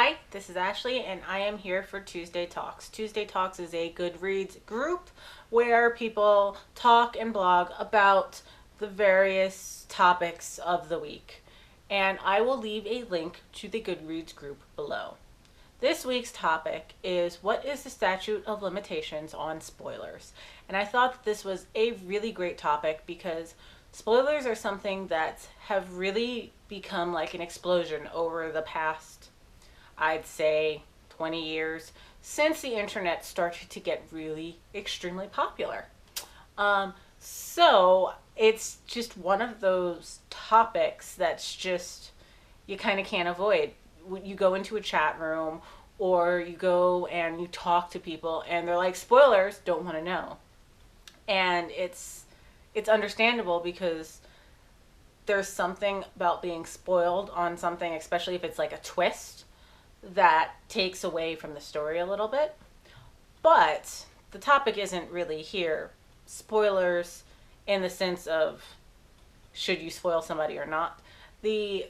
Hi, this is Ashley, and I am here for Tuesday Talks. Tuesday Talks is a Goodreads group where people talk and blog about the various topics of the week. And I will leave a link to the Goodreads group below. This week's topic is what is the statute of limitations on spoilers? And I thought that this was a really great topic because spoilers are something that have really become like an explosion over the past, I'd say, 20 years since the internet started to get really extremely popular. So it's just one of those topics that's just, you kind of can't avoid. You go into a chat room or you go and you talk to people and they're like, spoilers, don't want to know. And it's understandable because there's something about being spoiled on something, especially if it's like a twist, that takes away from the story a little bit. But the topic isn't really here. Spoilers in the sense of should you spoil somebody or not. The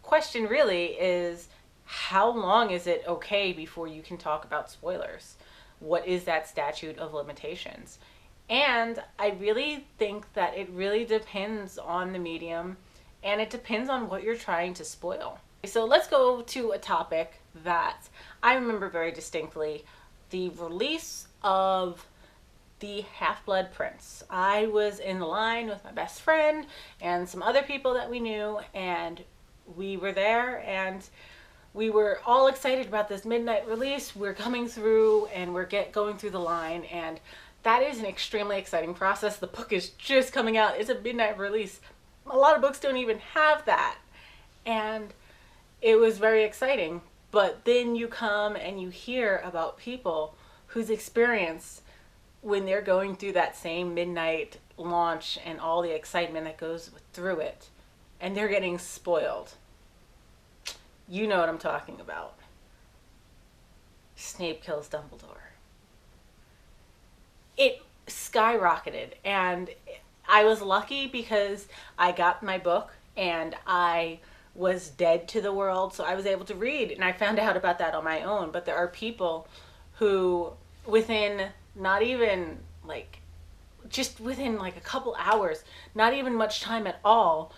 question really is, how long is it okay before you can talk about spoilers? What is that statute of limitations? And I really think that it really depends on the medium and it depends on what you're trying to spoil. So let's go to a topic that I remember very distinctly, the release of the Half-Blood Prince. I was in the line with my best friend and some other people that we knew, and we were there and we were all excited about this midnight release. We're coming through and we're going through the line, and that is an extremely exciting process. The book is just coming out. It's a midnight release. A lot of books don't even have that. And it was very exciting. But then you come and you hear about people whose experience when they're going through that same midnight launch and all the excitement that goes through it, and they're getting spoiled. You know what I'm talking about. Snape kills Dumbledore. It skyrocketed, and I was lucky because I got my book and I was dead to the world, so I was able to read, and I found out about that on my own. But there are people who within not even like, just within like a couple hours, not even much time at all,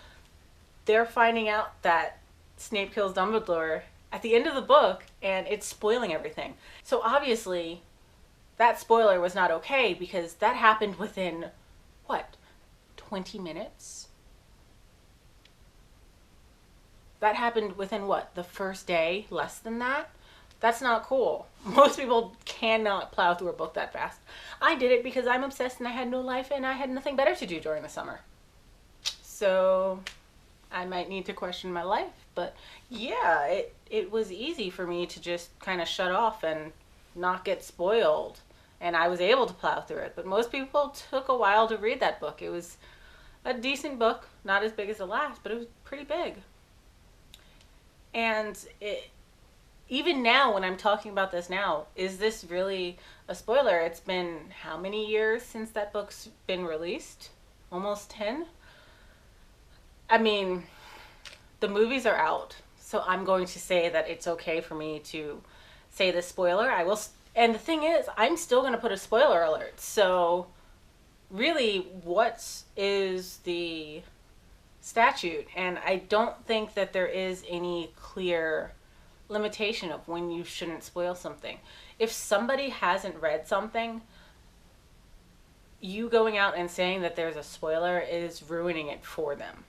they're finding out that Snape kills Dumbledore at the end of the book, and it's spoiling everything. So obviously that spoiler was not okay because that happened within, what, 20 minutes? That happened within, what, the first day? Less than that? That's not cool. Most people cannot plow through a book that fast. I did it because I'm obsessed and I had no life and I had nothing better to do during the summer. So I might need to question my life. But yeah, it was easy for me to just kind of shut off and not get spoiled. And I was able to plow through it. But most people took a while to read that book. It was a decent book. Not as big as the last, but it was pretty big. And even now, when I'm talking about this now, is this really a spoiler? It's been how many years since that book's been released? Almost 10? I mean, the movies are out, so I'm going to say that it's okay for me to say the spoiler. I will, and the thing is, I'm still going to put a spoiler alert. So really, what is the statute? And I don't think that there is any clear limitation of when you shouldn't spoil something. If somebody hasn't read something, you going out and saying that there's a spoiler is ruining it for them.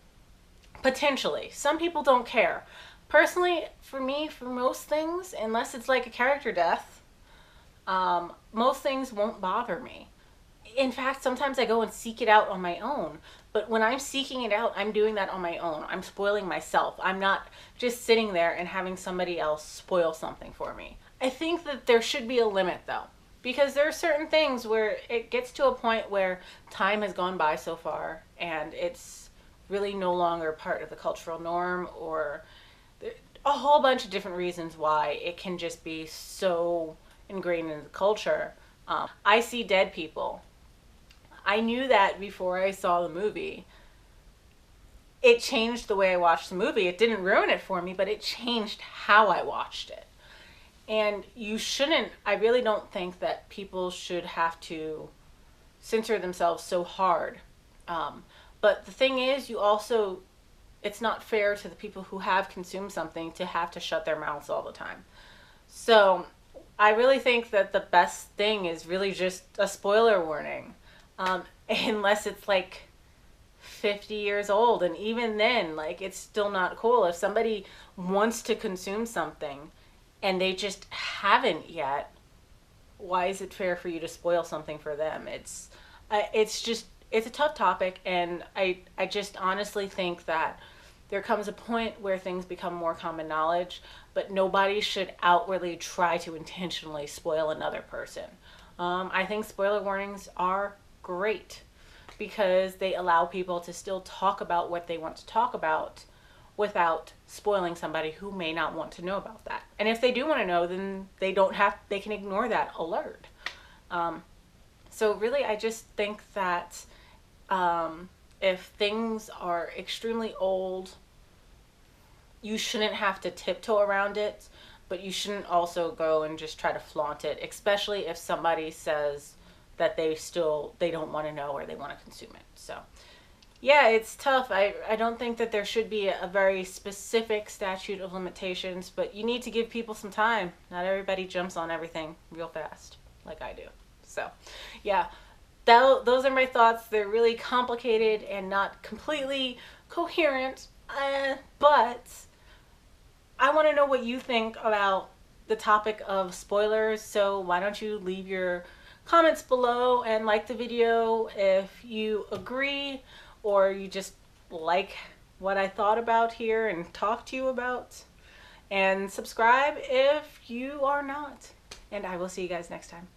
Potentially. Some people don't care. Personally, for me, for most things, unless it's like a character death, most things won't bother me. In fact, sometimes I go and seek it out on my own. But when I'm seeking it out, I'm doing that on my own. I'm spoiling myself. I'm not just sitting there and having somebody else spoil something for me. I think that there should be a limit, though. Because there are certain things where it gets to a point where time has gone by so far and it's really no longer part of the cultural norm, or a whole bunch of different reasons why it can just be so ingrained in the culture. I see dead people. I knew that before I saw the movie. it changed the way I watched the movie. It didn't ruin it for me, but it changed how I watched it. And you shouldn't, I really don't think that people should have to censor themselves so hard. But the thing is, you also, it's not fair to the people who have consumed something to have to shut their mouths all the time. So I really think that the best thing is really just a spoiler warning. Unless it's like 50 years old. And even then, like, it's still not cool. If somebody wants to consume something and they just haven't yet, why is it fair for you to spoil something for them? It's just, it's a tough topic. And I just honestly think that there comes a point where things become more common knowledge, but nobody should outwardly try to intentionally spoil another person. I think spoiler warnings are great because they allow people to still talk about what they want to talk about without spoiling somebody who may not want to know about that. And if they do want to know, then they can ignore that alert. So really, I just think that if things are extremely old, you shouldn't have to tiptoe around it, but you shouldn't also go and just try to flaunt it, especially if somebody says that they don't want to know or they want to consume it. So yeah, it's tough. I don't think that there should be a very specific statute of limitations, but you need to give people some time. Not everybody jumps on everything real fast like I do. So yeah, those are my thoughts. They're really complicated and not completely coherent, but I want to know what you think about the topic of spoilers. So why don't you leave your comments below and like the video if you agree or you just like what I thought about here and talk to you about. And subscribe if you are not. And I will see you guys next time.